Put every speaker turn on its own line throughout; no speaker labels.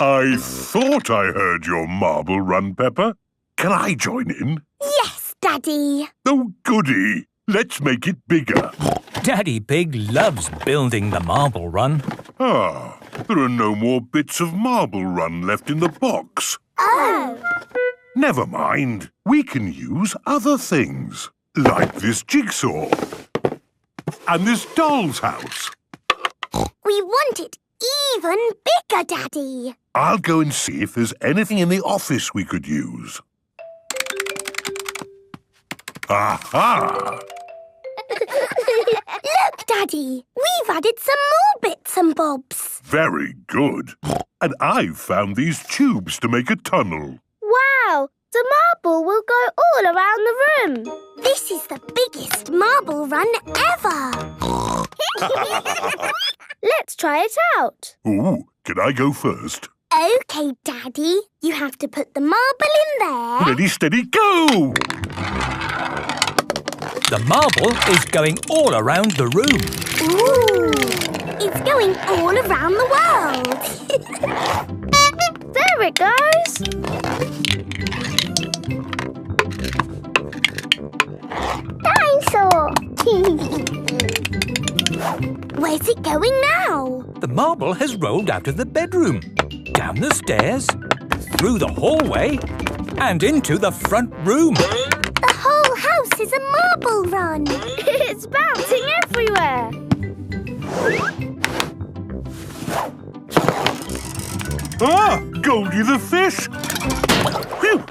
I thought I heard your marble run, Peppa. Can I join in?
Yes, Daddy.
Oh, goody. Let's make it bigger.
Daddy Pig loves building the marble run.
Ah, there are no more bits of marble run left in the box.
Oh.
Never mind. We can use other things, like this jigsaw and this doll's house.
We want it even bigger, Daddy.
I'll go and see if there's anything in the office we could use. Aha!
Look, Daddy. We've added some more bits and bobs.
Very good. And I've found these tubes to make a tunnel.
Wow! The marble will go all around the room.
This is the biggest marble run ever.
Let's try it out.
Ooh, can I go first?
OK, Daddy. You have to put the marble in there.
Ready, steady, go!
The marble is going all around the room.
Ooh! It's going all around the world.
There it goes. Dinosaur.
Where's it going now?
The marble has rolled out of the bedroom, down the stairs, through the hallway, and into the front room.
The whole house is a marble run.
It's bouncing everywhere.
Ah! Goldie the fish! Phew!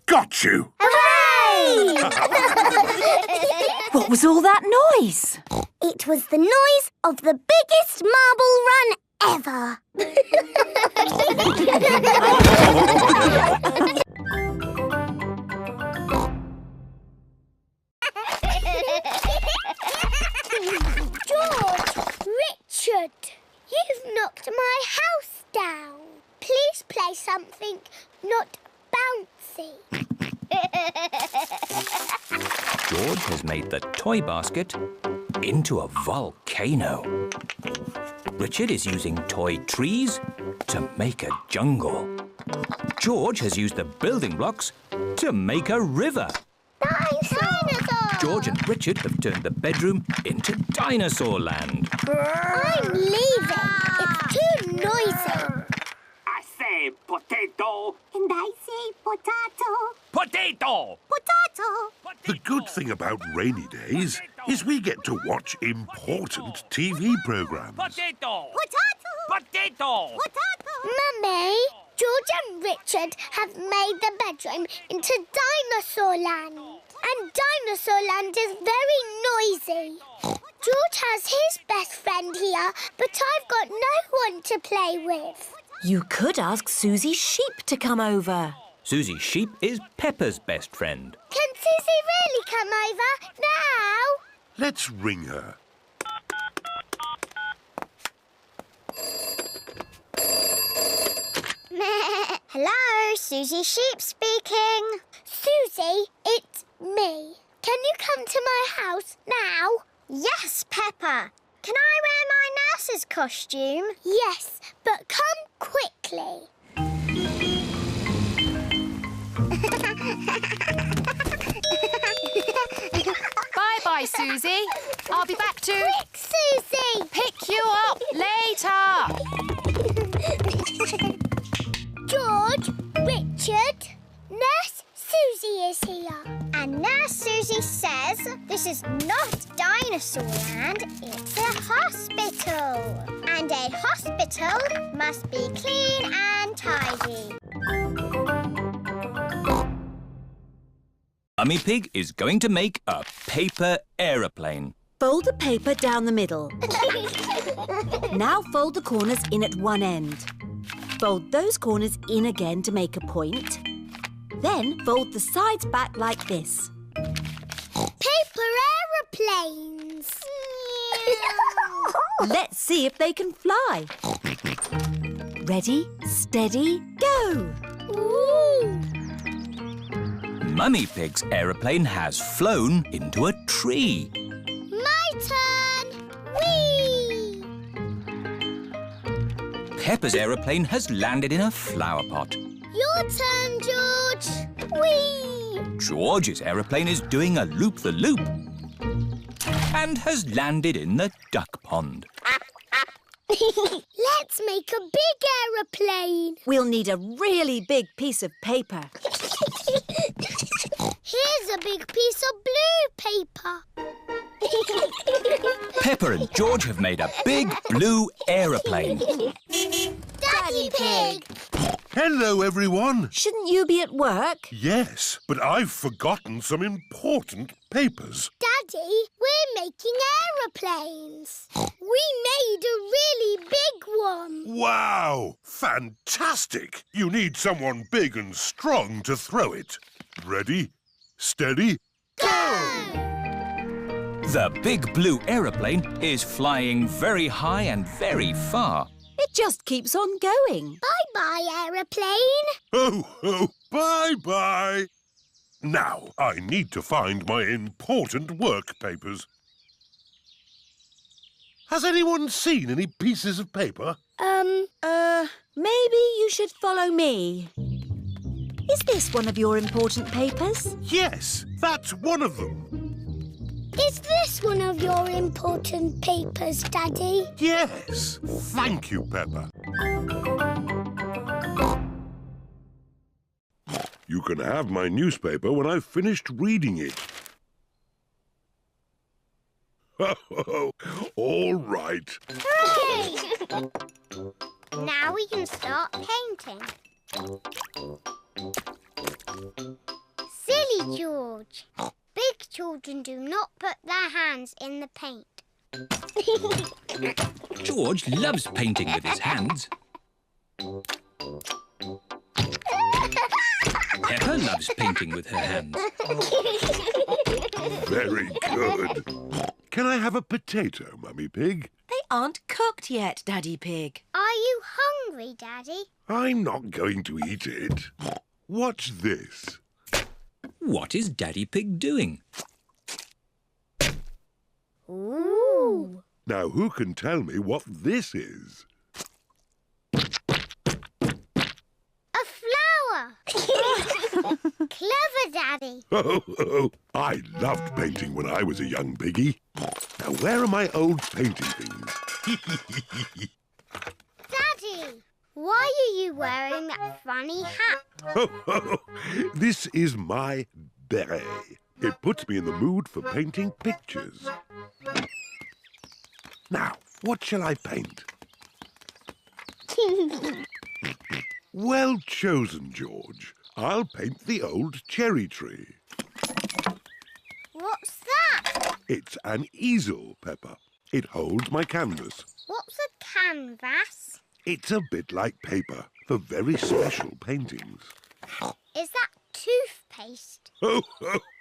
Got you!
Hooray!
What was all that noise?
It was the noise of the biggest marble run ever.
George, Richard, you've knocked my house down. Please play something not bouncy.
George has made the toy basket into a volcano. Richard is using toy trees to make a jungle. George has used the building blocks to make a river.
Dinosaur!
George and Richard have turned the bedroom into Dinosaur Land.
I'm leaving. It's too noisy.
I say potato.
And I say potato.
Potato!
Potato.
The good thing about rainy days is we get to watch important TV programs.
Potato!
Potato.
Potato!
Potato.
Mummy, George and Richard have made the bedroom into Dinosaur Land. And Dinosaur Land is very noisy. George has his best friend here, but I've got no one to play with.
You could ask Susie Sheep to come over.
Susie Sheep is Peppa's best friend.
Can Susie really come over now?
Let's ring her.
Hello, Susie Sheep speaking. Susie, it's me. Can you come to my house now? Yes, Peppa. Can I wear my nurse's costume? Yes, but come quickly.
Bye-bye, Susie. I'll be back to
Quick, Susie!
pick you up later.
George, Richard, Nurse Susie is here. And Nurse Susie says this is not Dinosaur Land, it's a hospital. And a hospital must be clean and tidy.
Mummy Pig is going to make a paper aeroplane.
Fold the paper down the middle. Now fold the corners in at one end. Fold those corners in again to make a point. Then fold the sides back like this.
Paper aeroplanes.
Let's see if they can fly. Ready, steady, go!
Ooh.
Mummy Pig's aeroplane has flown into a tree.
My turn. Whee!
Peppa's aeroplane has landed in a flower pot.
Your turn, George. Whee!
George's aeroplane is doing a loop-the-loop and has landed in the duck pond.
Let's make a big aeroplane.
We'll need a really big piece of paper.
Here's a big piece of blue paper.
Peppa and George have made a big blue aeroplane.
Daddy Pig!
Hello, everyone.
Shouldn't you be at work?
Yes, but I've forgotten some important papers.
Daddy, we're making aeroplanes. We made a really big one.
Wow! Fantastic! You need someone big and strong to throw it. Ready, steady, go!
The big blue aeroplane is flying very high and very far.
It just keeps on going.
Bye-bye, aeroplane.
Ho, ho, bye-bye. Now, I need to find my important work papers. Has anyone seen any pieces of paper?
Maybe you should follow me. Is this one of your important papers?
Yes, that's one of them.
Is this one of your important papers, Daddy?
Yes. Thank you, Peppa. You can have my newspaper when I've finished reading it. All right.
Hooray! Now we can start painting. Silly George. Big children do not put their hands in the paint.
George loves painting with his hands. Peppa loves painting with her hands.
Very good. Can I have a potato, Mummy Pig?
They aren't cooked yet, Daddy Pig.
Are you hungry, Daddy?
I'm not going to eat it. What's this?
What is Daddy Pig doing?
Ooh.
Now, who can tell me what this is?
A flower. Clever, Daddy.
Oh, I loved painting when I was a young piggy. Now, where are my old painting things?
Daddy, why are you wearing that funny hat?
This is my beret. It puts me in the mood for painting pictures. Now, what shall I paint? Well chosen, George. I'll paint the old cherry tree.
What's that?
It's an easel, Peppa. It holds my canvas.
What's a canvas?
It's a bit like paper for very special paintings.
Is that toothpaste?
Oh,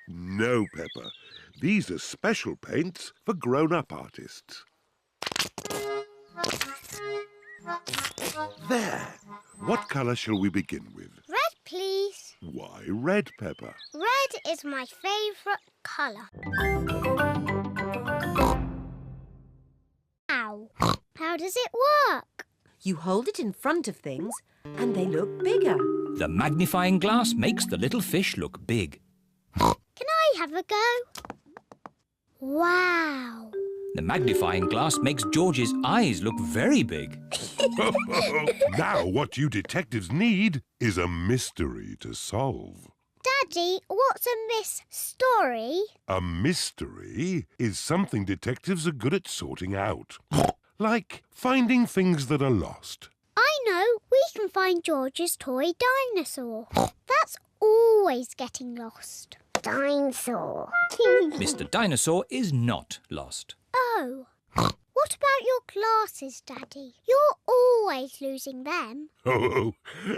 no, Peppa. These are special paints for grown-up artists. There. What colour shall we begin with?
Red, please.
Why red, Peppa?
Red is my favourite colour. Ow. How does it work?
You hold it in front of things and they look bigger.
The magnifying glass makes the little fish look big.
Can I have a go? Wow.
The magnifying glass makes George's eyes look very big.
Now what you detectives need is a mystery to solve.
Daddy, what's a story?
A mystery is something detectives are good at sorting out. Like finding things that are lost.
I know. We can find George's toy dinosaur. That's always getting lost. Dinosaur.
Mr. Dinosaur is not lost.
Oh. What about your glasses, Daddy? You're always losing them.
Oh,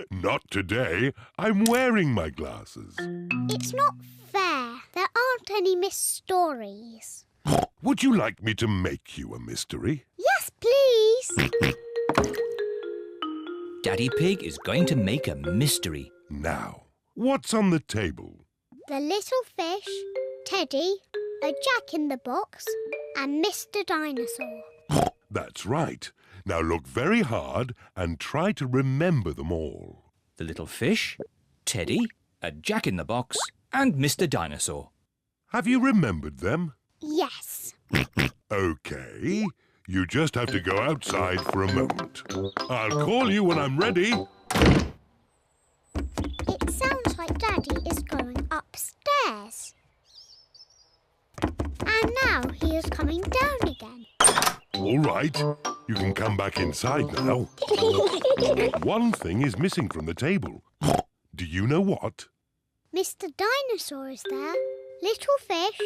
not today. I'm wearing my glasses.
It's not fair. There aren't any stories.
Would you like me to make you a mystery?
Yes, please.
Daddy Pig is going to make a mystery.
Now, what's on the table?
The little fish, Teddy, a Jack-in-the-Box and Mr. Dinosaur.
That's right. Now look very hard and try to remember them all.
The little fish, Teddy, a jack-in-the-box and Mr. Dinosaur.
Have you remembered them?
Yes.
OK. You just have to go outside for a moment. I'll call you when I'm ready.
It sounds like Daddy is going upstairs. And now he is coming down again.
All right. You can come back inside now. One thing is missing from the table. Do you know what?
Mr. Dinosaur is there. Little fish,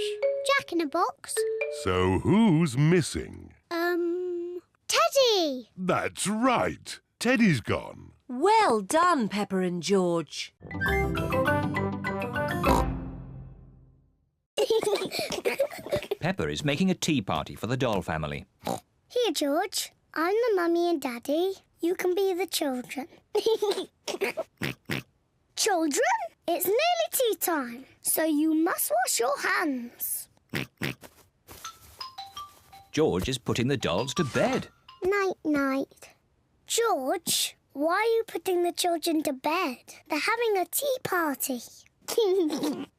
Jack-in-a-box.
So who's missing?
Teddy!
That's right. Teddy's gone.
Well done, Peppa and George.
Peppa is making a tea party for the doll family.
Here, George. I'm the mummy and Daddy. You can be the children. Children, it's nearly tea time, so you must wash your hands.
George is putting the dolls to bed.
Night-night. George, why are you putting the children to bed? They're having a tea party.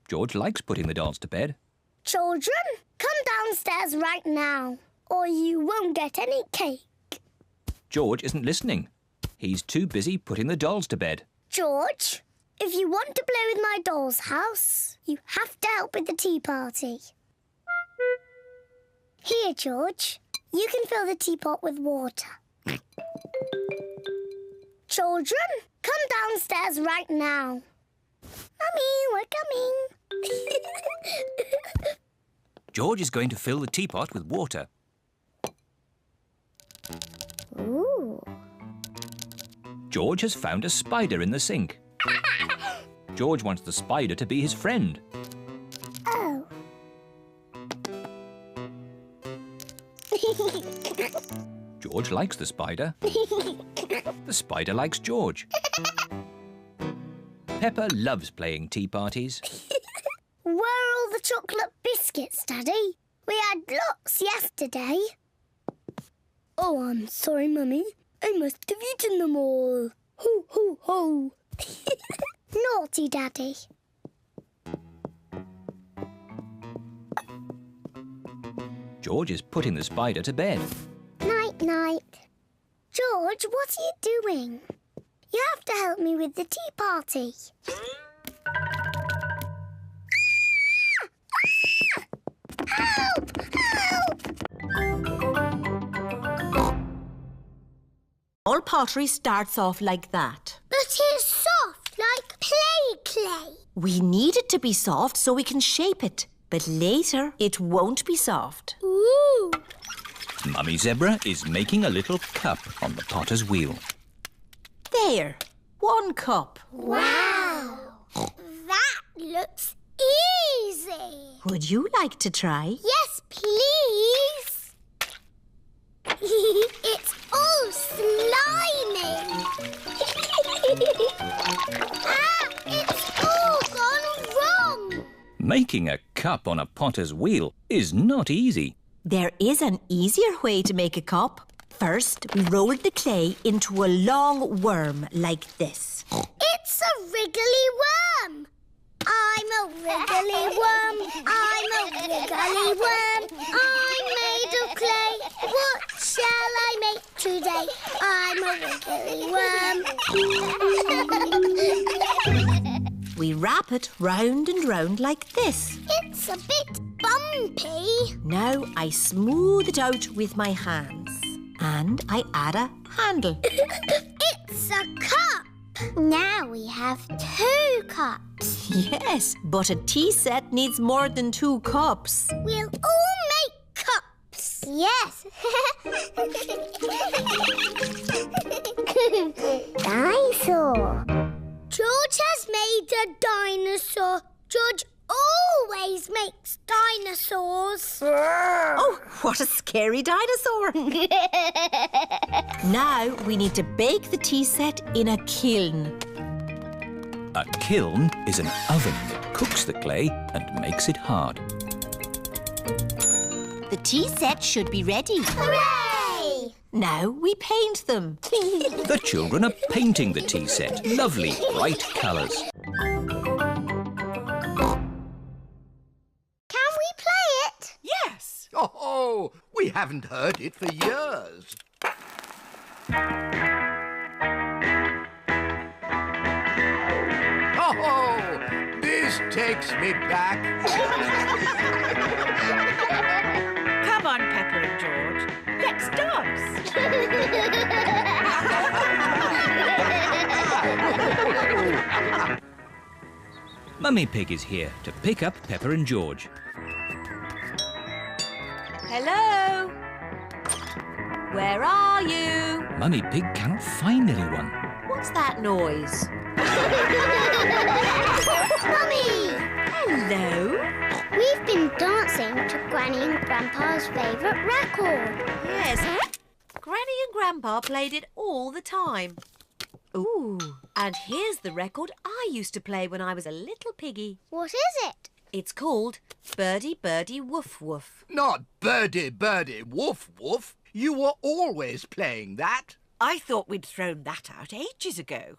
George likes putting the dolls to bed.
Children, come downstairs right now, or you won't get any cake.
George isn't listening. He's too busy putting the dolls to bed.
George, if you want to play with my doll's house, you have to help with the tea party. Here, George. You can fill the teapot with water. Children, come downstairs right now. Mummy, we're coming.
George is going to fill the teapot with water.
Ooh.
George has found a spider in the sink. George wants the spider to be his friend.
Oh.
George likes the spider. The spider likes George. Peppa loves playing tea parties.
Where are all the chocolate biscuits, Daddy? We had lots yesterday. Oh, I'm sorry, Mummy. I must have eaten them all. Ho, ho, ho. Naughty Daddy.
George is putting the spider to bed.
Night-night. George, what are you doing? You have to help me with the tea party. Help! Help!
All pottery starts off like that.
But it's soft, like clay.
We need it to be soft so we can shape it. But later, it won't be soft.
Ooh!
Mummy Zebra is making a little cup on the potter's wheel.
There, 1 cup.
Wow! That looks easy.
Would you like to try?
Yes, please. It's all slimy. It's all gone wrong.
Making a cup on a potter's wheel is not easy.
There is an easier way to make a cup. First, we roll the clay into a long worm like this.
It's a wriggly worm. I'm a wriggly worm. I'm a wriggly worm. I'm made of clay. What shall I make today? I'm a wriggly worm.
We wrap it round and round like this.
It's a bit bumpy.
Now I smooth it out with my hands. And I add a handle.
It's a cup. Now we have 2 cups.
Yes, but a tea set needs more than 2 cups.
We'll all make cups. Yes. Dinosaur. George has made a dinosaur. George always makes dinosaurs.
Oh, what a scary dinosaur. Now we need to bake the tea set in a kiln.
A kiln is an oven that cooks the clay and makes it hard.
The tea set should be ready.
Hooray!
No, we paint them.
The children are painting the tea set. Lovely, bright colours.
Can we play it?
Yes. Oh, we haven't heard it for years. Oh, this takes me back.
Come on, Peppa and George. Let's dance.
Mummy Pig is here to pick up Peppa and George.
Hello? Where are you?
Mummy Pig cannot find anyone.
What's that noise?
Mummy!
Hello?
We've been dancing to Granny and Grandpa's favourite record.
Yes. Granny and Grandpa played it all the time. Ooh, and here's the record I used to play when I was a little piggy.
What is it?
It's called Birdie Birdie Woof Woof.
Not Birdie Birdie Woof Woof. You were always playing that.
I thought we'd thrown that out ages ago.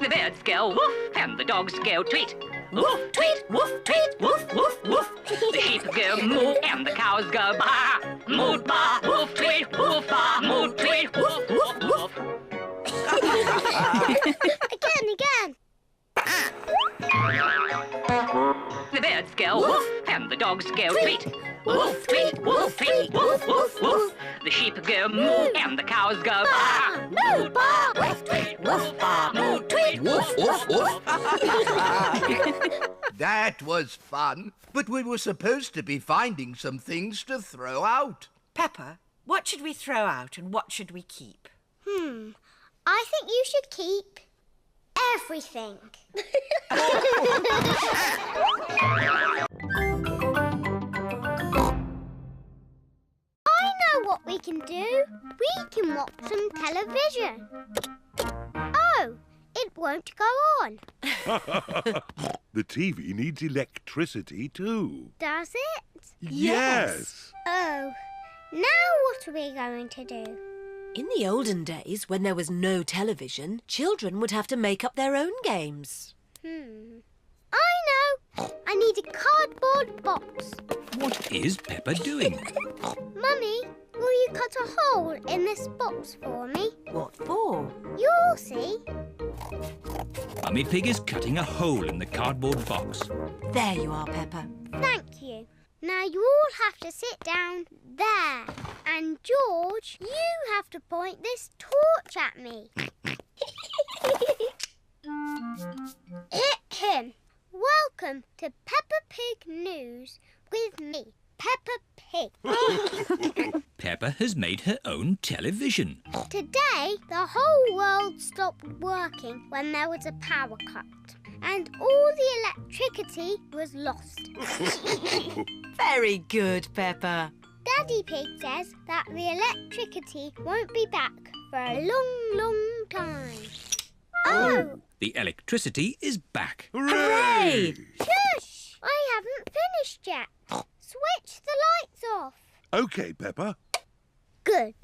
The birds go woof and the dogs go tweet. Woof, tweet, woof, tweet, woof, woof, woof. The sheep go moo and the cows go baa. Moo, baa, woof, tweet, woof, baa, moo, tweet, woof, woof, woof.
Again.
The birds go woof and the dogs go tweet. Woof, tweet, woof, tweet, woof, woof, woof. The sheep go moo and the cows go baa. Moo, baa, woof, tweet, woof, baa, moo, tweet,
Woof, woof, woof. That was fun. But we were supposed to be finding some things to throw out.
Peppa, what should we throw out and what should we keep?
I think you should keep everything. I know what we can do. We can watch some television. Oh, it won't go on.
The TV needs electricity too.
Does it?
Yes.
Oh, now what are we going to do?
In the olden days, when there was no television, children would have to make up their own games.
I know. I need a cardboard box.
What is Peppa doing?
Mummy, will you cut a hole in this box for me?
What for?
You'll see.
Mummy Pig is cutting a hole in the cardboard box.
There you are, Peppa.
Thank you. Now you all have to sit down there. And George, you have to point this torch at me. Welcome to Peppa Pig News with me, Peppa Pig.
Peppa has made her own television.
Today, the whole world stopped working when there was a power cut. And all the electricity was lost.
Very good, Peppa.
Daddy Pig says that the electricity won't be back for a long, long time. Oh!
The electricity is back.
Hooray!
Shush! I haven't finished yet. Switch the lights off.
OK, Peppa.
Good.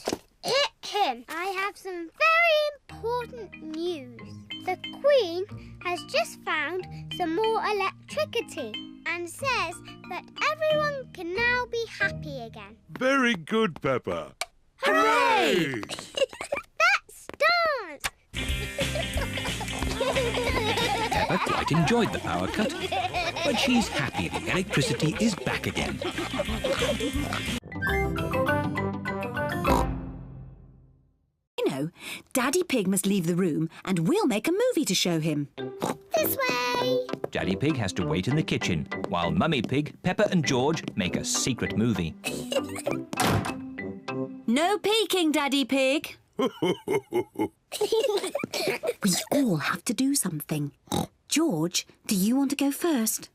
I have some very important news. The Queen has just found some more electricity and says that everyone can now be happy again.
Very good, Peppa.
Hooray!
Let's dance!
Peppa quite enjoyed the power cut, but she's happy the electricity is back again.
You know, Daddy Pig must leave the room and we'll make a movie to show him.
This way!
Daddy Pig has to wait in the kitchen, while Mummy Pig, Peppa and George make a secret movie.
No peeking, Daddy Pig. We all have to do something. George, do you want to go first?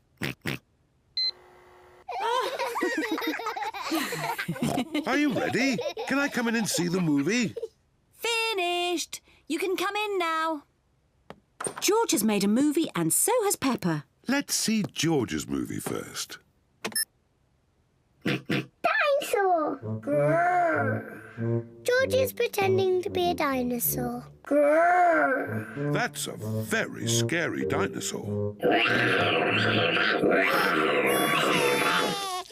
Are you ready? Can I come in and see the movie?
Finished. You can come in now. George has made a movie and so has Peppa.
Let's see George's movie first.
Daddy George is pretending to be a dinosaur.
That's a very scary dinosaur.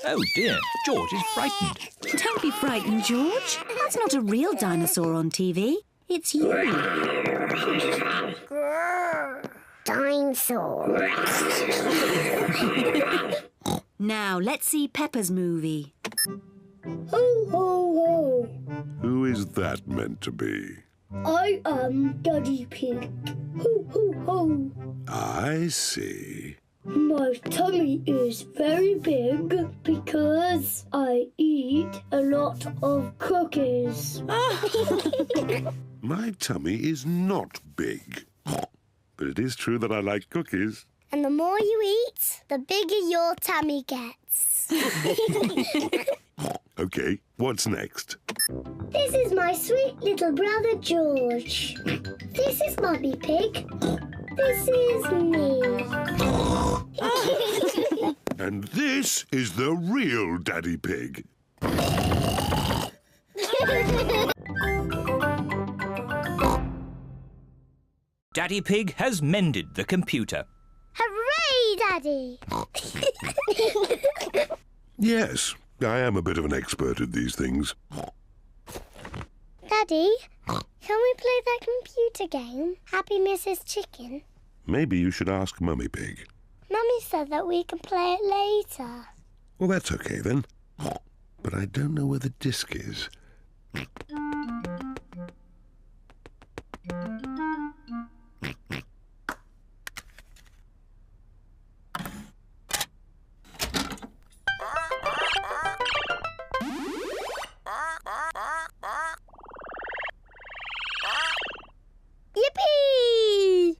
Oh dear, George is frightened.
Don't be frightened, George. That's not a real dinosaur on TV. It's you.
Dinosaur.
Now, let's see Peppa's movie.
Ho, ho, ho.
Who is that meant to be?
I am Daddy Pig. Ho, ho, ho.
I see.
My tummy is very big because I eat a lot of cookies.
My tummy is not big. But it is true that I like cookies.
And the more you eat, the bigger your tummy gets.
OK, what's next?
This is my sweet little brother George. This is Mummy Pig. This is me.
And this is the real Daddy Pig.
Daddy Pig has mended the computer.
Hooray, Daddy!
Yes, I am a bit of an expert at these things.
Daddy, can we play that computer game, Happy Mrs. Chicken?
Maybe you should ask Mummy Pig.
Mummy said that we can play it later.
Well, that's OK then. But I don't know where the disc is.
Yippee!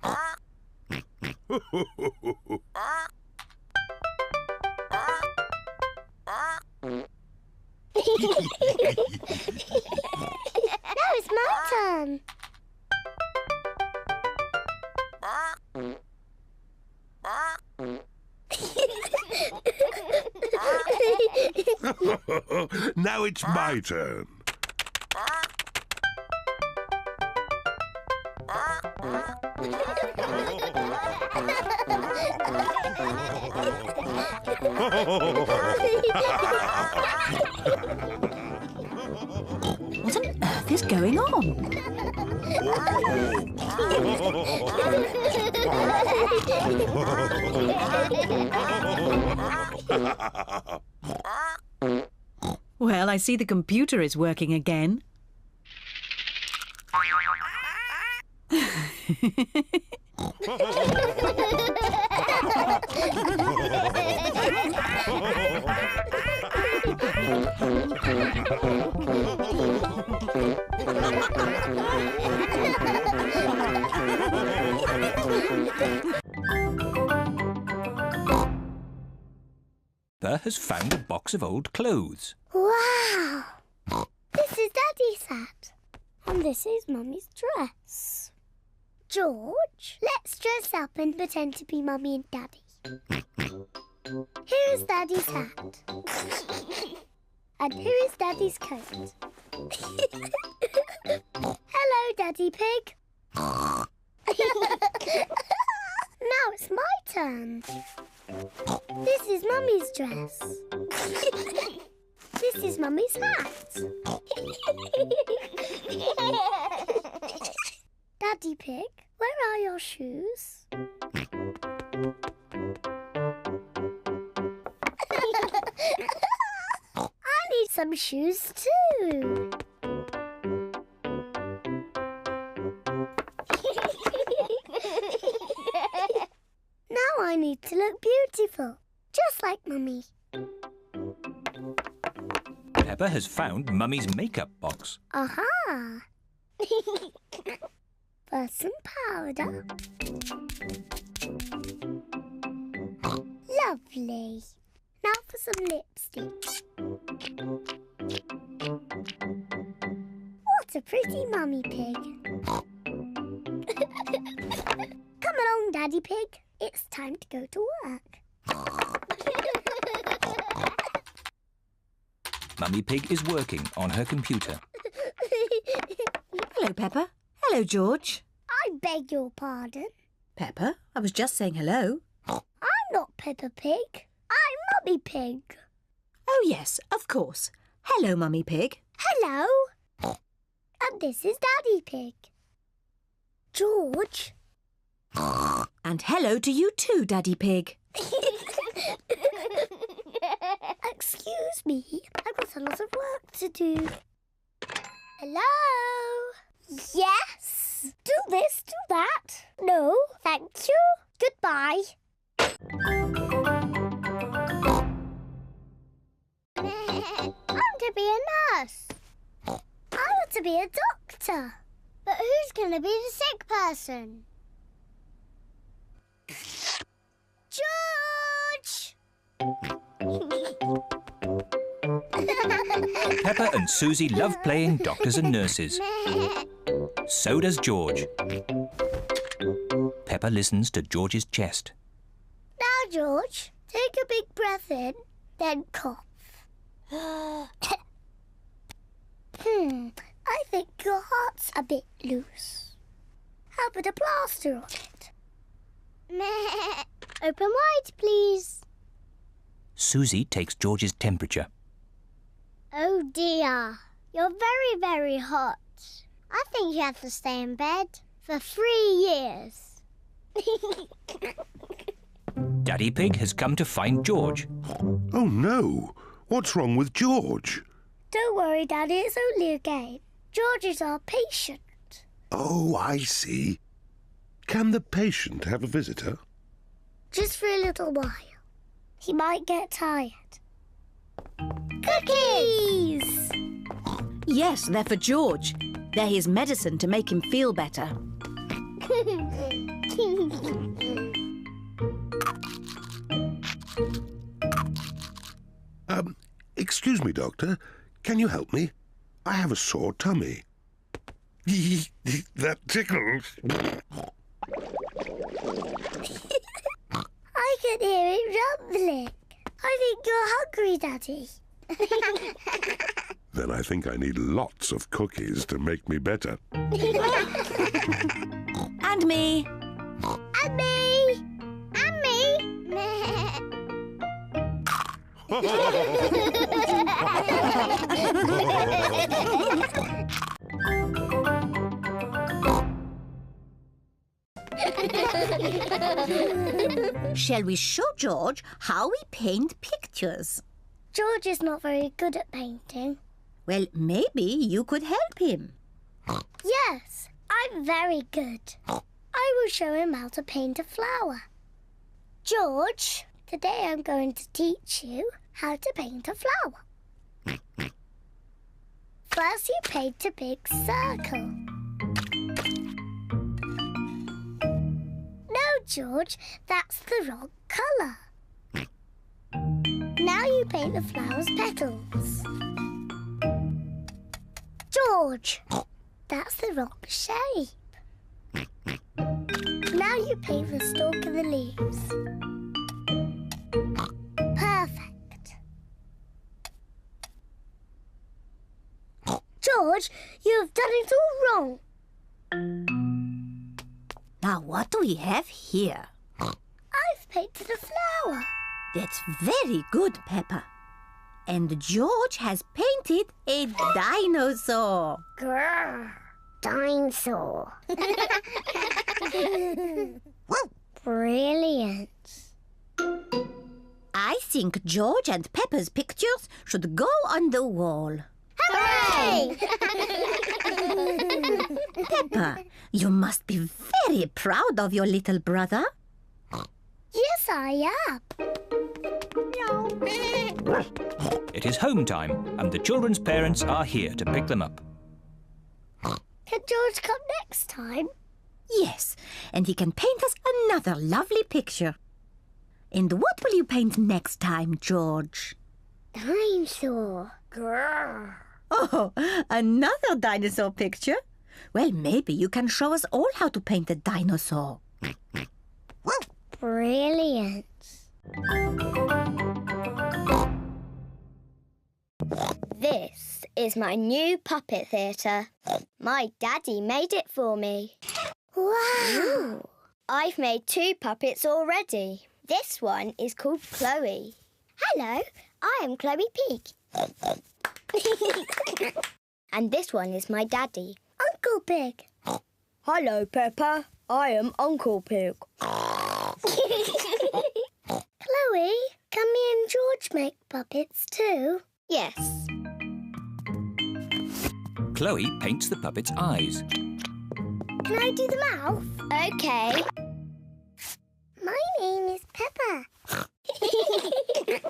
Now it's my turn.
Now it's my turn.
What on earth is going on? Well, I see the computer is working again.
Peppa has found a box of old clothes.
Wow! This is Daddy's hat. And this is Mummy's dress. George, let's dress up and pretend to be Mummy and Daddy. Here is Daddy's hat. And here is Daddy's coat. Hello, Daddy Pig. Now it's my turn. This is Mummy's dress. This is Mummy's hat. Daddy Pig, where are your shoes? I need some shoes too. Now I need to look beautiful, just like Mummy.
Peppa has found Mummy's makeup box.
Aha! First some powder. Lovely. Now for some lipstick. What a pretty Mummy Pig. Come along, Daddy Pig. It's time to go to work.
Mummy Pig is working on her computer.
Hello, Peppa. Hello, George.
I beg your pardon.
Peppa, I was just saying hello.
I'm not Peppa Pig. I'm Mummy Pig.
Oh, yes, of course. Hello, Mummy Pig.
Hello. And this is Daddy Pig. George.
And hello to you too, Daddy Pig.
Excuse me, I've got a lot of work to do. Hello? Yes? Do this, do that. No, thank you. Goodbye. I want to be a nurse. I want to be a doctor. But who's going to be the sick person? George!
Peppa and Susie love playing doctors and nurses. So does George. Peppa listens to George's chest.
Now, George, take a big breath in, then cough. I think your heart's a bit loose. How about a plaster on it? Open wide, please.
Susie takes George's temperature.
Oh dear, you're very, very hot. I think you have to stay in bed for 3 years.
Daddy Pig has come to find George.
Oh no! What's wrong with George?
Don't worry, Daddy, it's only a game. George is our patient.
Oh, I see. Can the patient have a visitor?
Just for a little while. He might get tired. Cookies!
Yes, they're for George. They're his medicine to make him feel better.
Excuse me, Doctor. Can you help me? I have a sore tummy. That tickles.
I can hear it rumbling. I think you're hungry, Daddy.
Then I think I need lots of cookies to make me better.
And me.
And me. And me.
Shall we show George how we paint pictures?
George is not very good at painting.
Well, maybe you could help him.
Yes, I'm very good. I will show him how to paint a flower. George, today I'm going to teach you how to paint a flower. First, you paint a big circle. No, George, that's the wrong colour. Now you paint the flower's petals. George, that's the wrong shape. Now you paint the stalk and the leaves. Perfect. George, you have done it all wrong.
Now, what do we have here?
I've painted a flower.
That's very good, Peppa. And George has painted a dinosaur.
Grrr, dinosaur. Brilliant.
I think George and Peppa's pictures should go on the wall.
Hooray!
Peppa, you must be very proud of your little brother.
Yes, I am.
It is home time, and the children's parents are here to pick them up.
Can George come next time?
Yes, and he can paint us another lovely picture. And what will you paint next time, George?
Dinosaur. Grrr.
Oh, another dinosaur picture? Well, maybe you can show us all how to paint a dinosaur.
Brilliant. This is my new puppet theatre. My daddy made it for me. Wow! I've made 2 puppets already. This one is called Chloe. Hello, I am Chloe Pig. And this one is my daddy, Uncle Pig. Hello, Peppa. I am Uncle Pig.
Chloe, can me and George make puppets too?
Yes.
Chloe paints the puppet's eyes.
Can I do the mouth?
OK.
My name is Peppa.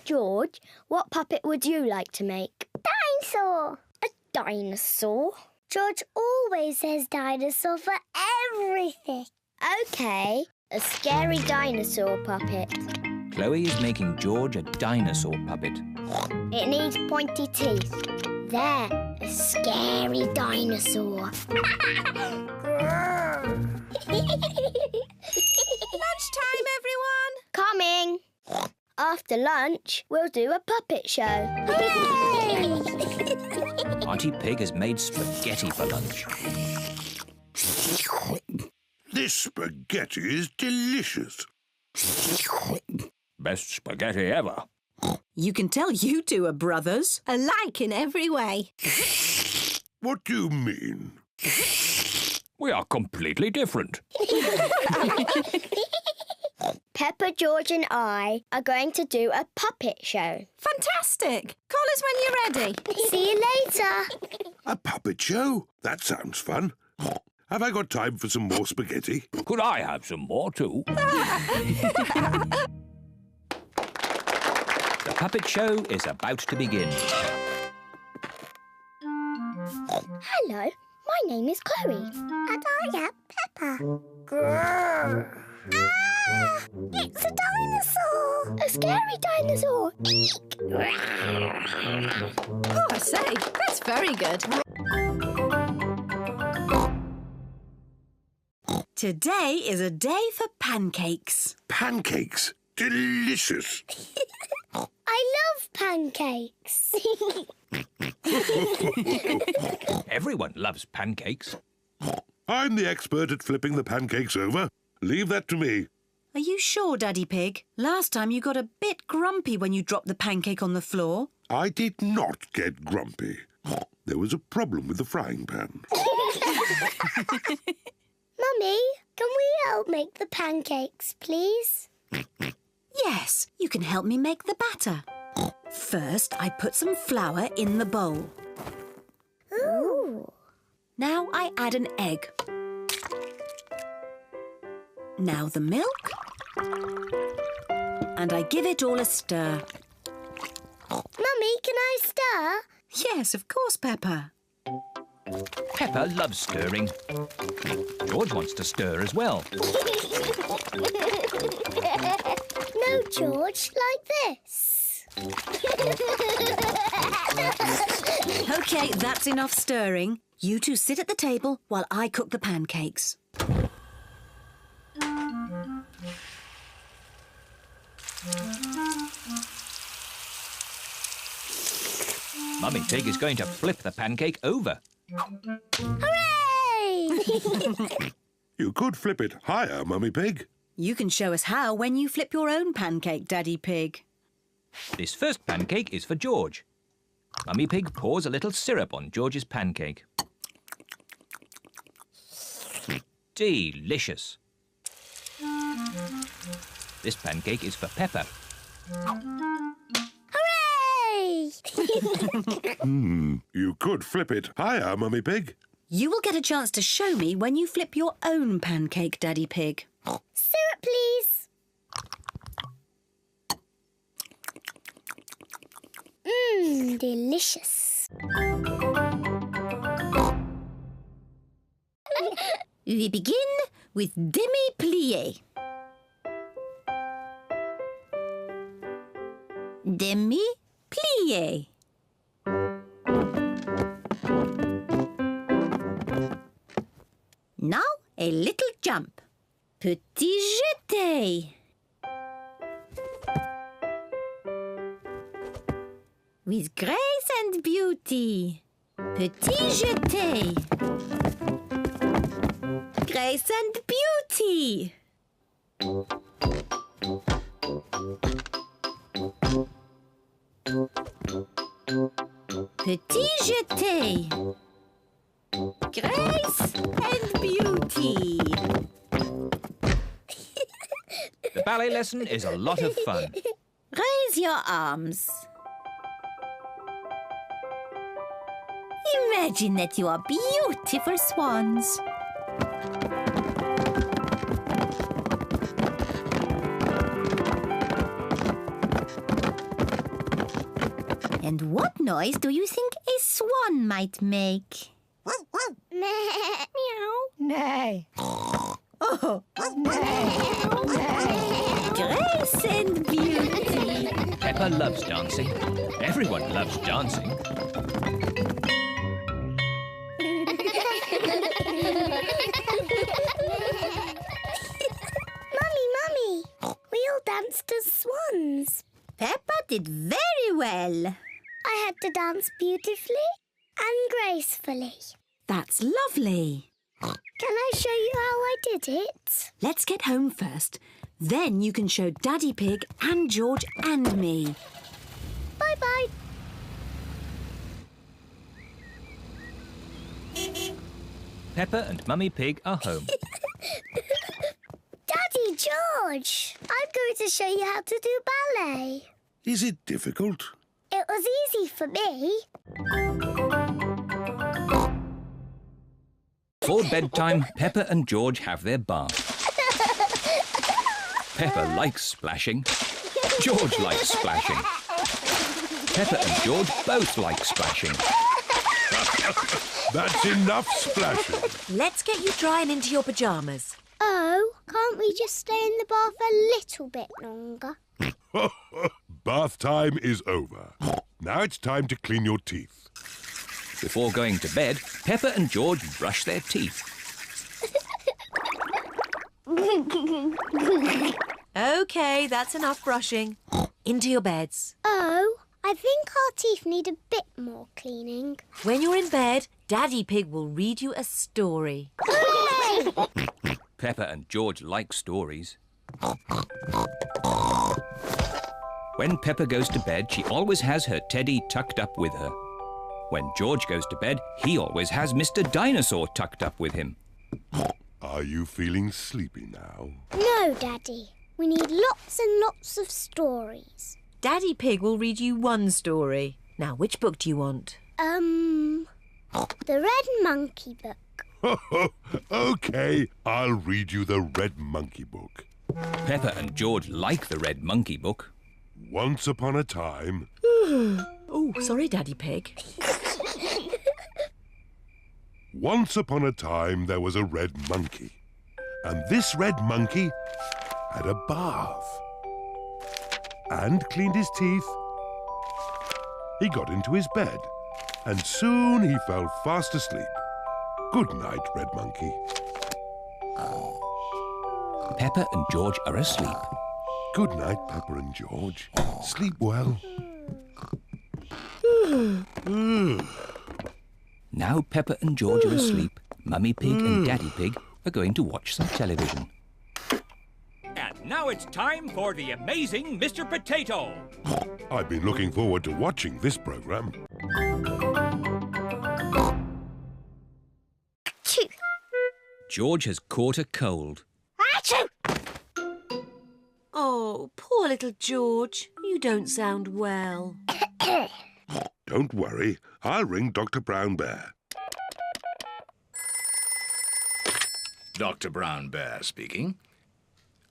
George, what puppet would you like to make?
Dinosaur.
A dinosaur?
George always says dinosaur for everything.
OK, a scary dinosaur puppet.
Chloe is making George a dinosaur puppet.
It needs pointy teeth. There, a scary dinosaur.
Lunchtime, everyone!
Coming! After lunch, we'll do a puppet show.
Auntie Pig has made spaghetti for lunch.
This spaghetti is delicious.
Best spaghetti ever.
You can tell you two are brothers, alike in every way.
What do you mean?
We are completely different.
Peppa, George and I are going to do a puppet show.
Fantastic! Call us when you're ready.
See you later.
A puppet show? That sounds fun. Have I got time for some more spaghetti?
Could I have some more too? The puppet show is about to begin.
Hello, my name is Chloe.
And I am Peppa. Grrr. Ah! It's a dinosaur.
A scary dinosaur. Eek!
Oh, I say, that's very good. Today is a day for pancakes.
Pancakes? Delicious.
I love pancakes.
Everyone loves pancakes.
I'm the expert at flipping the pancakes over. Leave that to me.
Are you sure, Daddy Pig? Last time you got a bit grumpy when you dropped the pancake on the floor.
I did not get grumpy. There was a problem with the frying pan.
Mummy, can we help make the pancakes, please?
Yes, you can help me make the batter. First, I put some flour in the bowl.
Ooh.
Now I add an egg. Now the milk. And I give it all a stir.
Mummy, can I stir?
Yes, of course, Peppa.
Peppa loves stirring. George wants to stir as well.
No, George, like this.
OK, that's enough stirring. You two sit at the table while I cook the pancakes.
Mummy Pig is going to flip the pancake over.
Hooray!
You could flip it higher, Mummy Pig.
You can show us how when you flip your own pancake, Daddy Pig.
This first pancake is for George. Mummy Pig pours a little syrup on George's pancake. Delicious. This pancake is for Peppa.
Hooray!
You could flip it higher, Mummy Pig.
You will get a chance to show me when you flip your own pancake, Daddy Pig.
Syrup, please. Delicious.
We begin with demi-plié. Demi-plié. Now a little jump. Petit jeté. With grace and and Beauty. Petit Jeté. Grace and Beauty. Petit Jeté. Grace and Beauty.
The ballet lesson is a lot of fun.
Raise your arms. Imagine that you are beautiful swans. And what noise do you think a swan might make?
Meow.
Nay.
Oh, Grace and Beauty.
Peppa loves dancing. Everyone loves dancing.
Mummy, we all danced as swans.
Peppa did very well.
I had to dance beautifully and gracefully.
That's lovely.
Can I show you how I did it?
Let's get home first. Then you can show Daddy Pig and George and me.
Bye-bye.
Peppa and Mummy Pig are home.
Daddy George, I'm going to show you how to do ballet.
Is it difficult?
It was easy for me.
For bedtime, Peppa and George have their bath. Peppa likes splashing. George likes splashing. Peppa and George both like splashing.
That's enough splashing.
Let's get you dry and into your pyjamas.
Oh, can't we just stay in the bath a little bit longer?
Bath time is over. Now it's time to clean your teeth.
Before going to bed, Peppa and George brush their teeth.
OK, that's enough brushing. Into your beds.
Oh, I think our teeth need a bit more cleaning.
When you're in bed, Daddy Pig will read you a story.
Hooray!
Peppa and George like stories. When Peppa goes to bed, she always has her teddy tucked up with her. When George goes to bed, he always has Mr. Dinosaur tucked up with him.
Are you feeling sleepy now?
No, Daddy. We need lots and lots of stories.
Daddy Pig will read you one story. Now, which book do you want?
The Red Monkey book.
OK, I'll read you the Red Monkey book.
Peppa and George like the Red Monkey book.
Once upon a time...
Oh, sorry, Daddy Pig.
Once upon a time there was a red monkey. And this red monkey had a bath. And cleaned his teeth. He got into his bed. And soon he fell fast asleep. Good night, Red Monkey.
Peppa and George are asleep.
Good night, Peppa and George. Sleep well.
Now Peppa and George are asleep, Mummy Pig and Daddy Pig are going to watch some television. And now it's time for the amazing Mr. Potato.
I've been looking forward to watching this programme.
Achoo!
George has caught a cold.
Achoo!
Oh, poor little George. You don't sound well.
Don't worry, I'll ring Dr. Brown Bear.
Dr. Brown Bear speaking.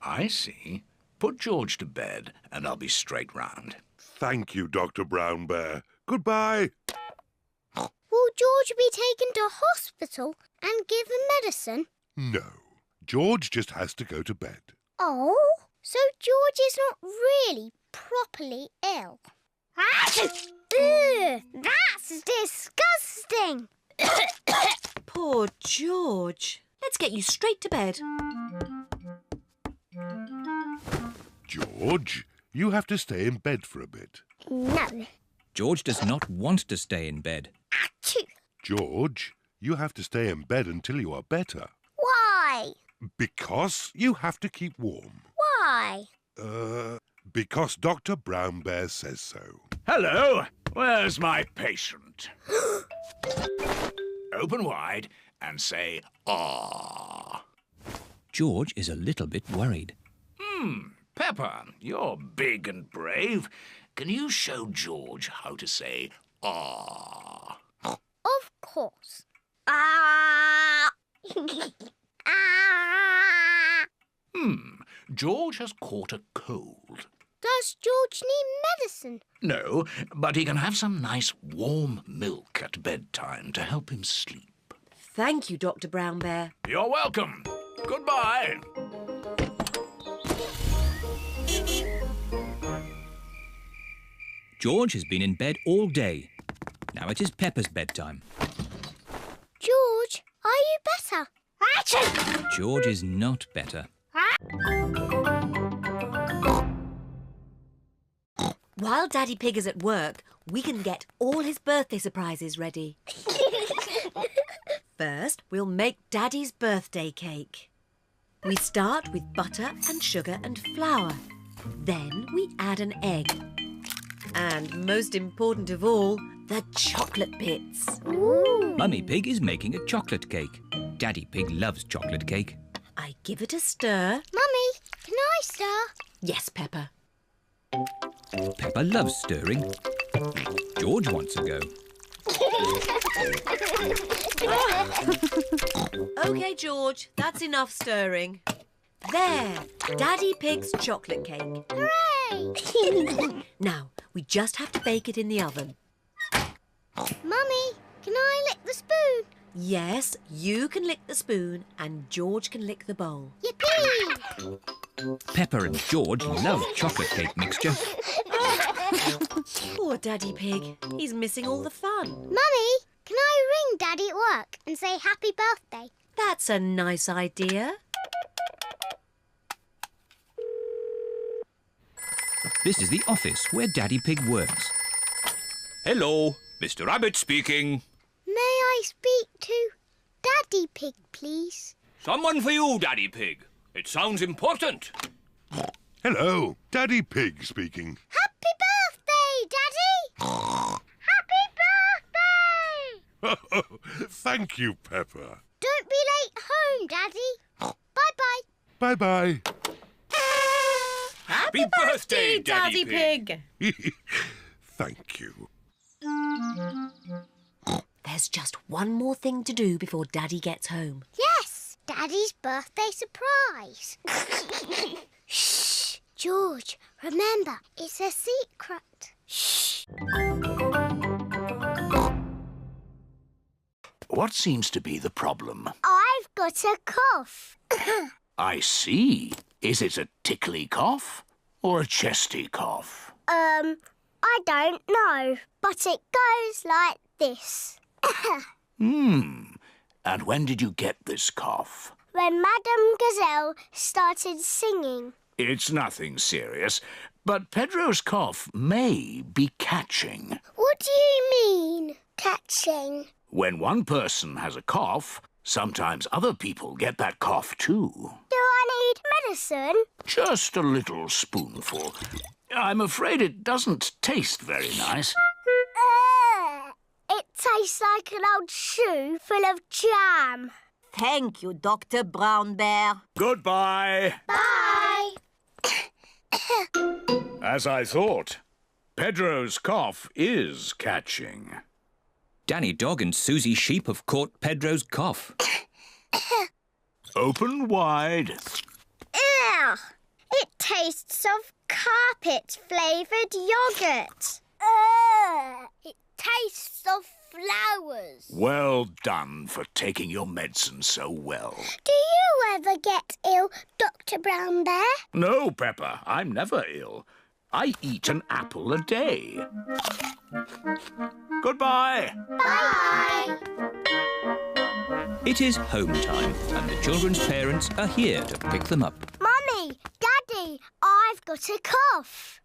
I see. Put George to bed and I'll be straight round.
Thank you, Dr. Brown Bear. Goodbye.
Will George be taken to hospital and given medicine?
No, George just has to go to bed.
Oh, so George is not really properly ill. Achoo! Ugh, that's disgusting.
Poor George. Let's get you straight to bed.
George, you have to stay in bed for a bit.
No,
George does not want to stay in bed.
Achoo!
George, you have to stay in bed until you are better.
Why?
Because you have to keep warm.
Why?
Because Dr. Brown Bear says so.
Hello, where's my patient? Open wide and say, "Ah."
George is a little bit worried.
Peppa, you're big and brave. Can you show George how to say, "Ah"?
Of course. Ah! Ah!
George has caught a cold.
Does George need medicine?
No, but he can have some nice warm milk at bedtime to help him sleep.
Thank you, Dr. Brown Bear.
You're welcome. Goodbye.
George has been in bed all day. Now it is Peppa's bedtime.
George, are you better? Achoo!
George is not better.
While Daddy Pig is at work, we can get all his birthday surprises ready. First, we'll make Daddy's birthday cake. We start with butter and sugar and flour. Then we add an egg. And most important of all, the chocolate bits.
Ooh.
Mummy Pig is making a chocolate cake. Daddy Pig loves chocolate cake.
I give it a stir.
Mummy, can I stir?
Yes, Peppa.
Peppa loves stirring. George wants a go.
OK, George, that's enough stirring. There, Daddy Pig's chocolate cake.
Hooray!
Now, we just have to bake it in the oven.
Mummy, can I lick the spoon?
Yes, you can lick the spoon and George can lick the bowl.
Yippee!
Peppa and George love chocolate cake mixture.
Poor Daddy Pig. He's missing all the fun.
Mummy, can I ring Daddy at work and say happy birthday?
That's a nice idea.
This is the office where Daddy Pig works. Hello, Mr. Rabbit speaking.
May I speak to Daddy Pig, please?
Someone for you, Daddy Pig. It sounds important.
Hello, Daddy Pig speaking.
Happy birthday, Daddy! Happy birthday!
Thank you, Peppa.
Don't be late home, Daddy. Bye-bye.
Bye-bye.
Happy birthday, Daddy Pig.
Thank you.
There's just one more thing to do before Daddy gets home.
Yes, Daddy's birthday surprise. Shh, George, remember, it's a secret. Shh.
What seems to be the problem?
I've got a cough.
I see. Is it a tickly cough or a chesty cough?
I don't know, but it goes like this.
And when did you get this cough?
When Madame Gazelle started singing.
It's nothing serious, but Pedros Cough may be catching.
What do you mean, catching?
When one person has a cough, sometimes other people get that cough too.
Do I need medicine?
Just a little spoonful. I'm afraid it doesn't taste very nice.
It tastes like an old shoe full of jam.
Thank you, Dr. Brown Bear.
Goodbye.
Bye.
As I thought, Pedro's cough is catching.
Danny Dog and Susie Sheep have caught Pedro's cough.
Open wide.
Ugh! It tastes of carpet-flavoured yoghurt. It tastes of flowers.
Well done for taking your medicine so well.
Do you ever get ill, Dr. Brown Bear?
No, Peppa, I'm never ill. I eat an apple a day. Goodbye.
Bye.
It is home time and the children's parents are here to pick them up.
Mummy, Daddy, I've got a cough.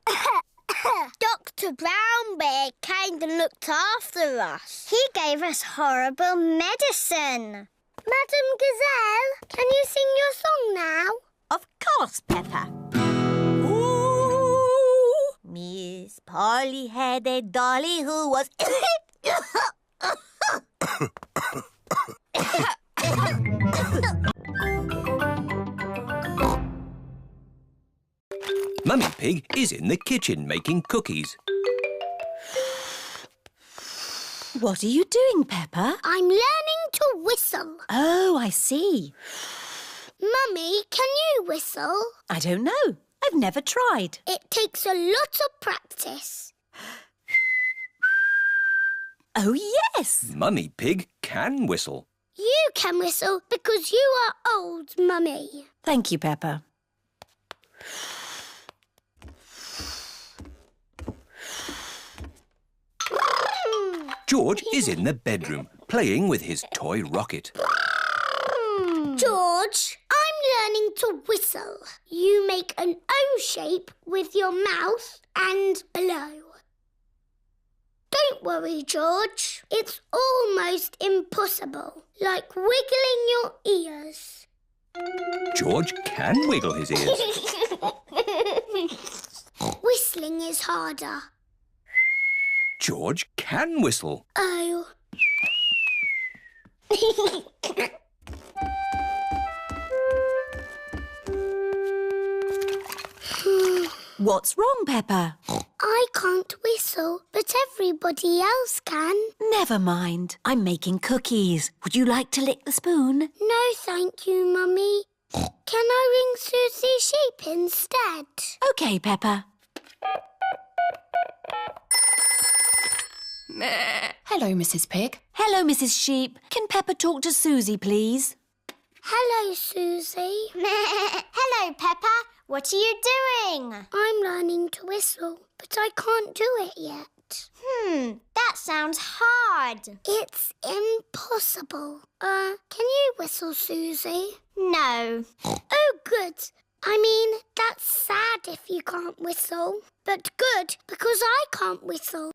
Dr. Dr. Brown Bear came and looked after us. He gave us horrible medicine. Madam Gazelle, can you sing your song now?
Of course, Peppa. Ooh, Miss Polly had a dolly who was...
Mummy Pig is in the kitchen making cookies.
What are you doing, Peppa?
I'm learning to whistle.
Oh, I see.
Mummy, can you whistle?
I don't know. I've never tried.
It takes a lot of practice.
Oh, yes.
Mummy Pig can whistle.
You can whistle because you are old, Mummy.
Thank you, Peppa.
George is in the bedroom playing with his toy rocket.
George, I'm learning to whistle. You make an O shape with your mouth and blow. Don't worry, George. It's almost impossible, like wiggling your ears.
George can wiggle his ears.
Whistling is harder.
George can whistle.
Oh.
What's wrong, Peppa?
I can't whistle, but everybody else can.
Never mind. I'm making cookies. Would you like to lick the spoon?
No, thank you, Mummy. Can I ring Susie Sheep instead?
OK, Peppa.
Hello, Mrs. Pig.
Hello, Mrs. Sheep. Can Peppa talk to Susie, please?
Hello, Susie.
Hello, Peppa. What are you doing?
I'm learning to whistle, but I can't do it yet.
That sounds hard.
It's impossible. Can you whistle, Susie?
No.
Oh, good. I mean, that's sad if you can't whistle, but good because I can't whistle.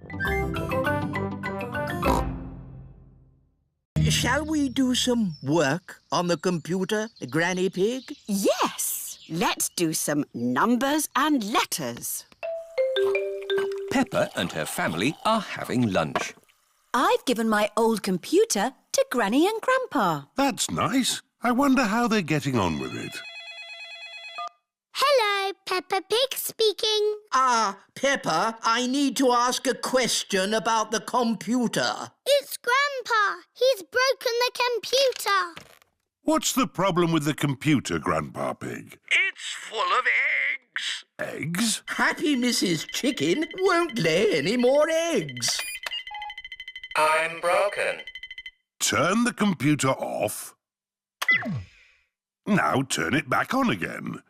Shall we do some work on the computer, Granny Pig?
Yes. Let's do some numbers and letters.
Peppa and her family are having lunch.
I've given my old computer to Granny and Grandpa.
That's nice. I wonder how they're getting on with it.
Hello, Peppa Pig speaking.
Peppa, I need to ask a question about the computer.
It's Grandpa. He's broken the computer.
What's the problem with the computer, Grandpa Pig?
It's full of eggs.
Eggs?
Happy Mrs. Chicken won't lay any more eggs.
I'm broken.
Turn the computer off. Now turn it back on again.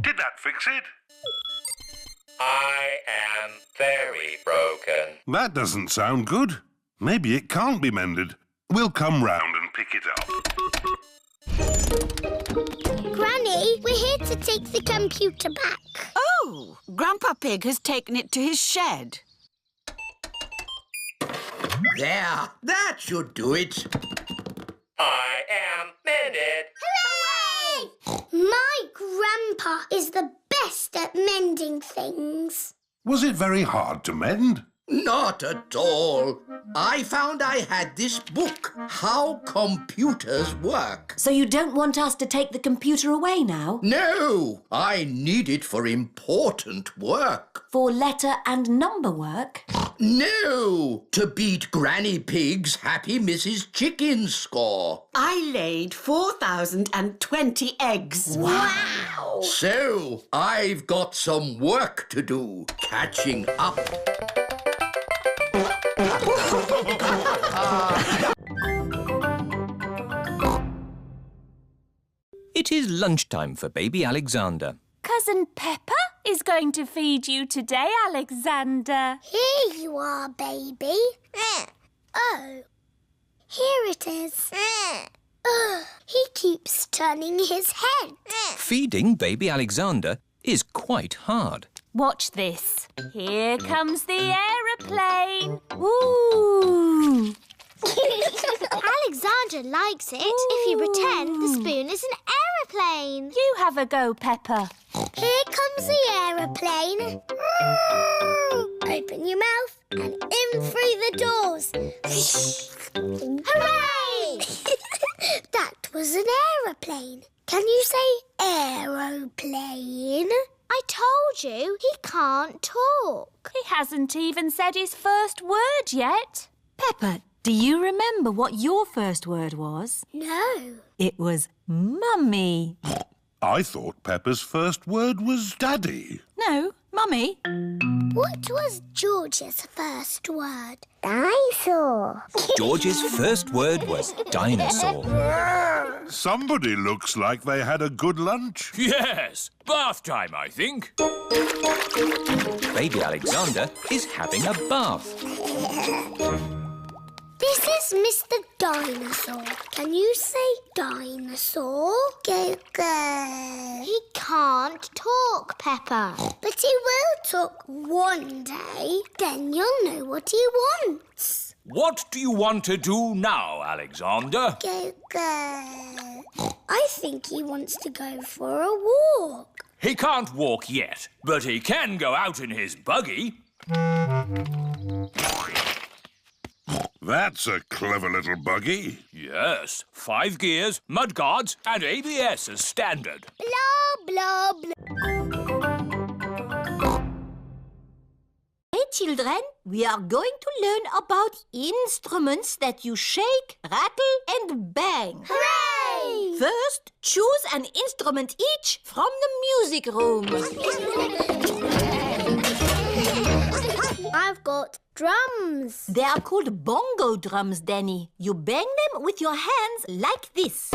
Did that fix it?
I am very broken.
That doesn't sound good. Maybe it can't be mended. We'll come round and pick it up.
Granny, we're here to take the computer back.
Oh, Grandpa Pig has taken it to his shed.
There, that should do it.
I am mended.
Hooray! My Grandpa is the best at mending things.
Was it very hard to mend?
Not at all. I found I had this book, How Computers Work.
So you don't want us to take the computer away now?
No, I need it for important work.
For letter and number work?
No, to beat Granny Pig's Happy Mrs. Chicken score.
I laid 4,020 eggs.
Wow!
So, I've got some work to do, catching up.
It is lunchtime for baby Alexander.
Cousin Peppa is going to feed you today, Alexander.
Here you are, baby. Oh, here it is. He keeps turning his head.
Feeding baby Alexander is quite hard.
Watch this. Here comes the aeroplane. Woo!
Alexandra likes it if you pretend the spoon is an aeroplane.
You have a go, Peppa.
Here comes the aeroplane. Open your mouth and in through the doors. Hooray! That was an aeroplane. Can you say aeroplane? I told you he can't talk.
He hasn't even said his first word yet.
Peppa, do you remember what your first word was?
No.
It was Mummy.
I thought Peppa's first word was Daddy.
No, Mummy.
What was George's first word? Dinosaur.
George's first word was dinosaur.
Somebody looks like they had a good lunch.
Yes, bath time, I think. Baby Alexander is having a bath.
This is Mr. Dinosaur. Can you say dinosaur? Go, go. He can't talk, Peppa. But he will talk one day. Then you'll know what he wants.
What do you want to do now, Alexander?
Go, go. I think he wants to go for a walk.
He can't walk yet, but he can go out in his buggy.
That's a clever little buggy.
Yes, 5 gears, mudguards and ABS as standard.
Blah, blah, blah.
Hey, children, we are going to learn about instruments that you shake, rattle and bang.
Hooray!
First, choose an instrument each from the music room.
I've got drums.
They are called bongo drums, Danny. You bang them with your hands like this.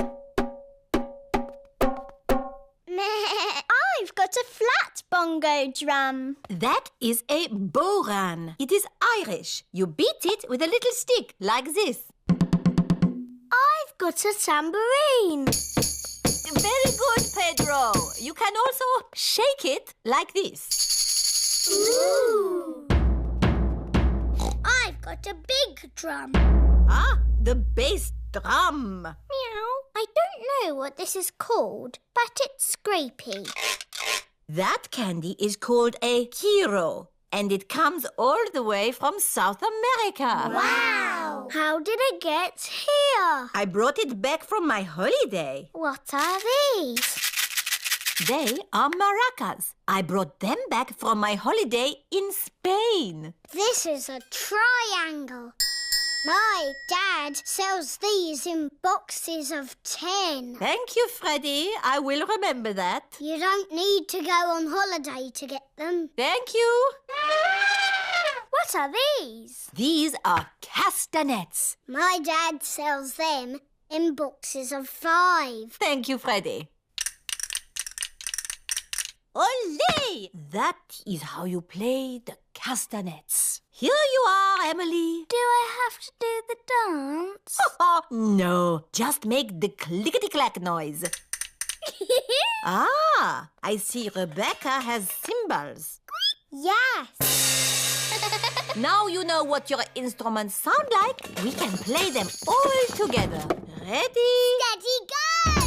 I've got a flat bongo drum.
That is a boran. It is Irish. You beat it with a little stick like this.
I've got a tambourine.
Very good, Pedro. You can also shake it like this.
Ooh. I've got a big drum.
Ah, the bass drum.
Meow. I don't know what this is called, but it's scrapey.
That candy is called a hero, and it comes all the way from South America.
Wow! How did it get here?
I brought it back from my holiday.
What are these?
They are maracas. I brought them back from my holiday in Spain.
This is a triangle. My dad sells these in boxes of 10.
Thank you, Freddie. I will remember that.
You don't need to go on holiday to get them.
Thank you.
What are these?
These are castanets.
My dad sells them in boxes of 5.
Thank you, Freddie. Olé! That is how you play the castanets. Here you are, Emily.
Do I have to do the dance?
No, just make the clickety-clack noise. Ah, I see Rebecca has cymbals.
Yes.
Now you know what your instruments sound like. We can play them all together. Ready?
Steady, go!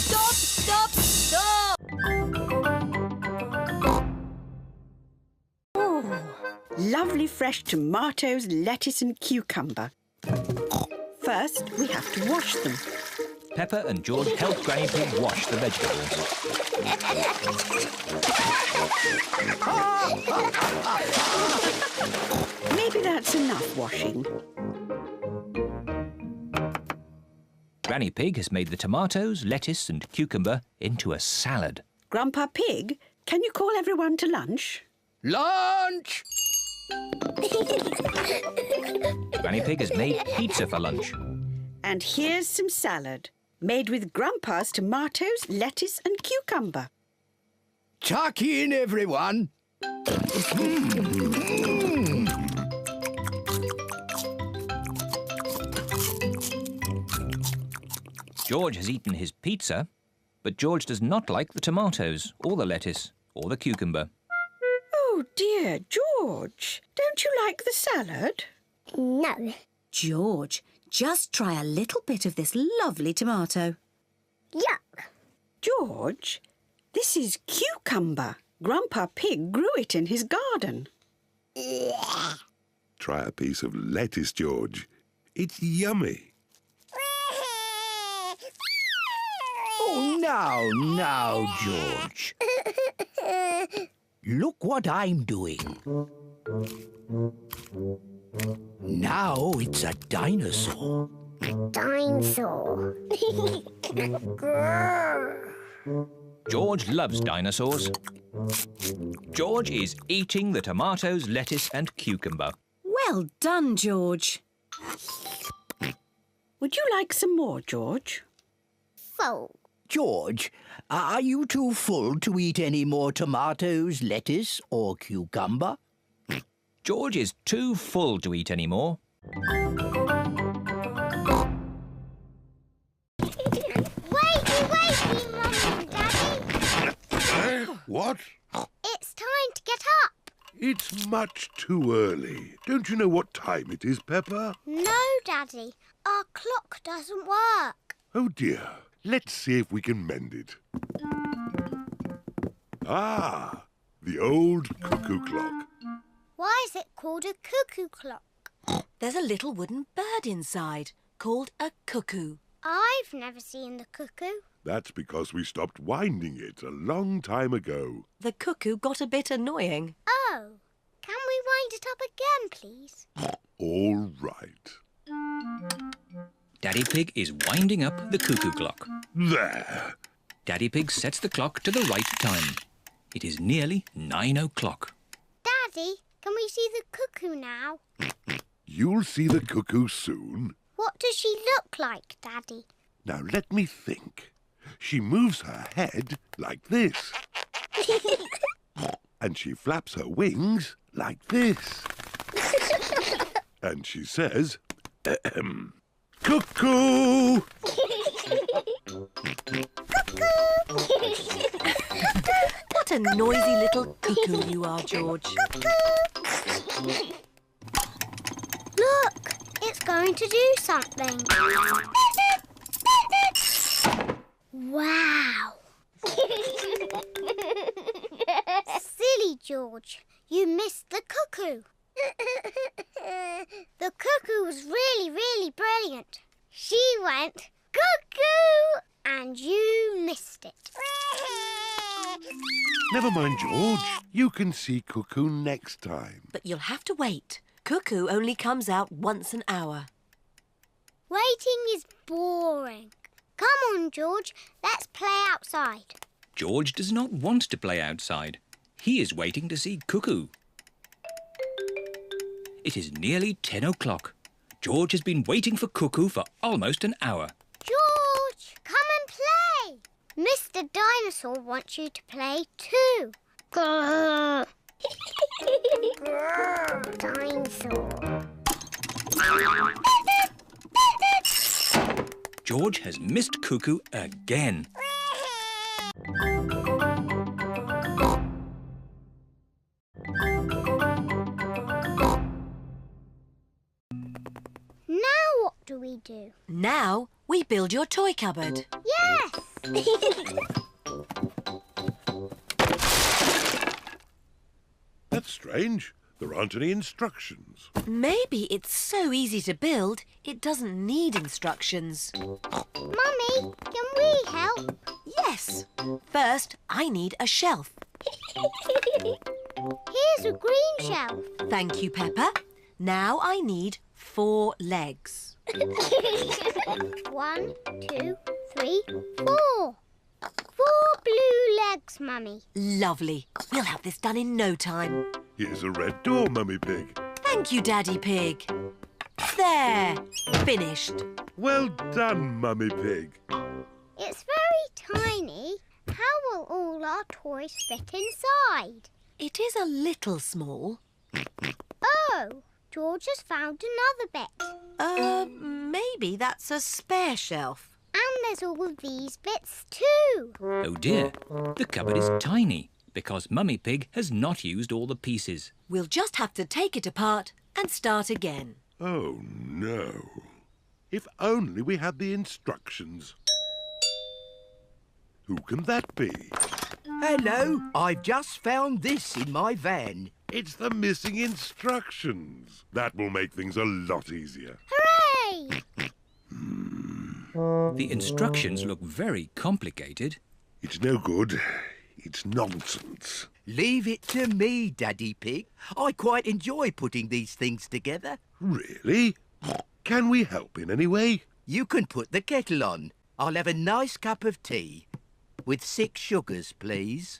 Stop, stop, stop!
Oh, lovely fresh tomatoes, lettuce and cucumber. First, we have to wash them.
Peppa and George help Granny Pig wash the vegetables.
Maybe that's enough washing.
Granny Pig has made the tomatoes, lettuce and cucumber into a salad.
Grandpa Pig, can you call everyone to lunch?
Lunch!
Granny Pig has made pizza for lunch.
And here's some salad, made with Grandpa's tomatoes, lettuce and cucumber.
Tuck in, everyone.
George has eaten his pizza, but George does not like the tomatoes or the lettuce or the cucumber.
Oh dear, George, don't you like the salad?
No.
George, just try a little bit of this lovely tomato.
Yuck.
George, this is cucumber. Grandpa Pig grew it in his garden.
Try a piece of lettuce, George. It's yummy.
Oh, now, George. Look what I'm doing. Now it's a dinosaur.
Dinosaur.
George loves dinosaurs. George is eating the tomatoes, lettuce and cucumber.
Well done, George.
Would you like some more, George?
Full.
George, are you too full to eat any more tomatoes, lettuce or cucumber?
George is too full to eat any more.
Wakey, Mummy and Daddy.
What?
It's time to get up.
It's much too early. Don't you know what time it is, Peppa?
No, Daddy. Our clock doesn't work.
Oh dear. Let's see if we can mend it. Ah, the old cuckoo clock.
Why is it called a cuckoo clock?
There's a little wooden bird inside called a cuckoo.
I've never seen the cuckoo.
That's because we stopped winding it a long time ago.
The cuckoo got a bit annoying.
Oh, can we wind it up again, please?
All right.
Daddy Pig is winding up the cuckoo clock.
There.
Daddy Pig sets the clock to the right time. It is nearly 9 o'clock.
Daddy, can we see the cuckoo now?
You'll see the cuckoo soon.
What does she look like, Daddy?
Now let me think. She moves her head like this. And she flaps her wings like this. And she says, cuckoo!
What a noisy little cuckoo you are, George.
Look, it's going to do something. Wow. Silly George, you missed the cuckoo. The cuckoo was really, really brilliant. She went, cuckoo, and you missed it.
Never mind, George. You can see cuckoo next time.
But you'll have to wait. Cuckoo only comes out once an hour.
Waiting is boring. Come on, George, let's play outside.
George does not want to play outside. He is waiting to see Cuckoo. It is nearly 10 o'clock. George has been waiting for Cuckoo for almost an hour.
George, come and play. Mr. Dinosaur wants you to play too. Grrr. Grrr, Dinosaur.
George has missed Cuckoo again.
Now what do we do?
Now we build your toy cupboard.
Yes!
That's strange. There aren't any instructions.
Maybe it's so easy to build, it doesn't need instructions.
Mummy, can we help?
Yes. First, I need a shelf.
Here's a green shelf.
Thank you, Peppa. Now I need 4 legs.
1, 2, 3, 4. 4 blue legs, Mummy.
Lovely. We'll have this done in no time.
Here's a red door, Mummy Pig.
Thank you, Daddy Pig. There. Finished.
Well done, Mummy Pig.
It's very tiny. How will all our toys fit inside?
It is a little small.
Oh, George has found another bit.
Maybe that's a spare shelf.
And there's all these bits too.
Oh dear, the cupboard is tiny. because Mummy Pig has not used all the pieces.
We'll just have to take it apart and start again.
Oh, no. If only we had the instructions. Who can that be?
Hello, I've just found this in my van.
It's the missing instructions. That will make things a lot easier.
Hooray!
The instructions look very complicated.
It's no good. It's nonsense.
Leave it to me, Daddy Pig. I quite enjoy putting these things together.
Really? Can we help in any way?
You can put the kettle on. I'll have a nice cup of tea. With 6 sugars, please.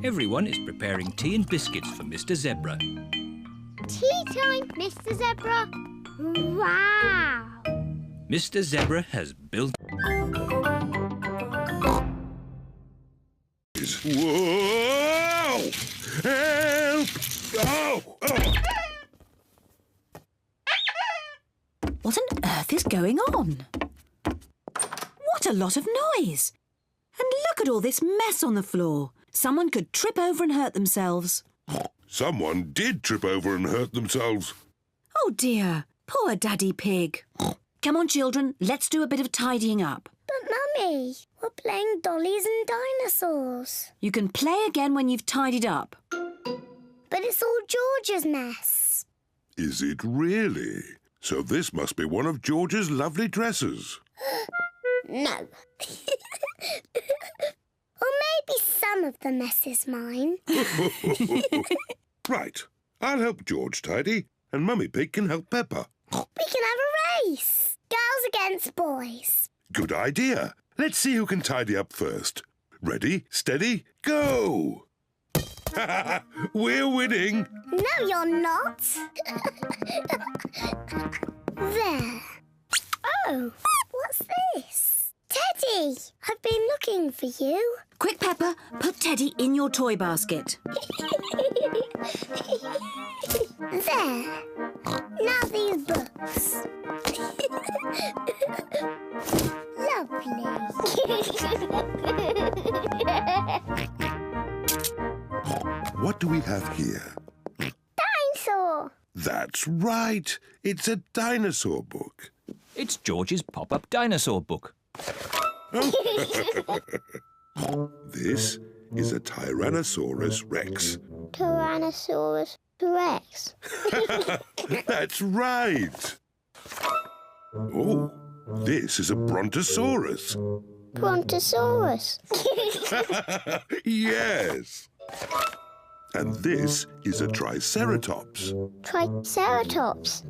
Everyone is preparing tea and biscuits for Mr. Zebra.
Tea time, Mr. Zebra. Wow!
Mr. Zebra has built...
Whoa! Help! Oh!
What on earth is going on? What a lot of noise! And look at all this mess on the floor. Someone could trip over and hurt themselves.
Someone did trip over and hurt themselves.
Oh dear, poor Daddy Pig. Come on, children, let's do a bit of tidying up.
But, Mummy, we're playing dollies and dinosaurs.
You can play again when you've tidied up.
But it's all George's mess.
Is it really? So this must be one of George's lovely dresses.
No. Or maybe some of the mess is mine.
Right. I'll help George tidy, and Mummy Pig can help Peppa.
We can have a race. Girls against boys.
Good idea. Let's see who can tidy up first. Ready, steady, go! We're winning.
No, you're not. There. Oh, what's this? Teddy, I've been looking for you.
Quick, Peppa, put Teddy in your toy basket.
There. Now these books. Lovely.
What do we have here?
Dinosaur.
That's right. It's a dinosaur book.
It's George's pop-up dinosaur book.
This is a Tyrannosaurus Rex.
Tyrannosaurus Rex.
That's right. Oh, this is a Brontosaurus.
Brontosaurus.
Yes. And this is a Triceratops.
Triceratops.